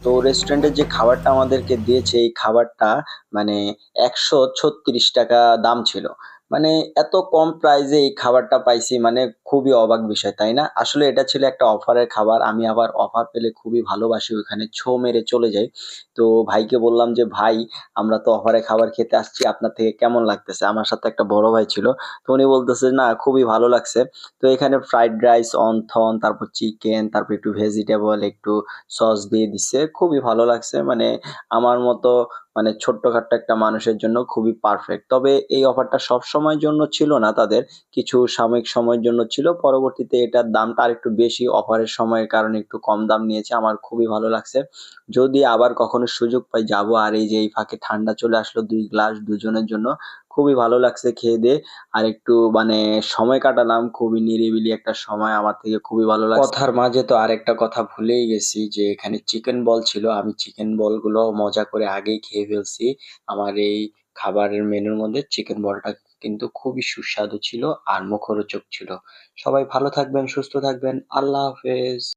তো রেস্টুরেন্টে যে খাবারটা আমাদেরকে দিয়েছে এই খাবারটা মানে ৳১৩৬ দাম ছিল। মানে এত কম প্রাইসে এই খাবারটা পাইছি মানে খুবই অবাক বিষয়, তাই না? আসলে এটা ছিল একটা অফারের খাবার। আমি আবার অফার পেলে খুবই ভালোবাসি ওইখানে ছোঁ মেরে চলে যাই। তো ভাইকে বললাম যে, "ভাই আমরা তো অফারে খাবার খেতে আসছি, আপনার থেকে কেমন লাগতেছে?" আমার সাথে একটা বড় ভাই ছিল। তো উনি বলতেছে, "না খুবই ভালো লাগছে।" তো এখানে ফ্রাইড রাইস, অন্থন, তারপর চিকেন, তারপর একটু ভেজিটেবল, একটু সস দিয়ে দিছে। খুবই ভালো লাগছে। মানে আমার মতো মানে ছোট্টখাট্ট একটা মানুষের জন্য খুবই পারফেক্ট। তবে এই অফারটা সবসময়ের জন্য ছিল না তাদের। কিছু সাময়িক সময়ের জন্য ছিল। পরবর্তীতে এটার দামটা আরেকটু বেশি অফারের সময়ের কারণে একটু কম দাম নিয়েছে। আমার খুবই ভালো লাগছে। যদি আবার কখনো সুযোগ পাই যাবো। আর এই যে এই ফাঁকে ঠান্ডা চলে আসলো ২ গ্লাস দুজনের জন্য। খুবই ভালো লাগছে খেয়ে-দেয়ে। আর একটু মানে সময় কাটালাম। খুবই নিরিবিলি একটা সময় আমার থেকে খুবই ভালো লাগছে। কথার মাঝে তো আরেকটা কথা ভুলেই গেছি যে এখানে চিকেন বল ছিল। আমি চিকেন বলগুলো মজা করে আগেই খেয়ে ফেলছি। আমার এই খাবারের মেনুর মধ্যে চিকেন বলটা কিন্তু খুবই সুস্বাদু ছিল আর মুখরোচক ছিল। সবাই ভালো থাকবেন, সুস্থ থাকবেন। আল্লাহ হাফেজ।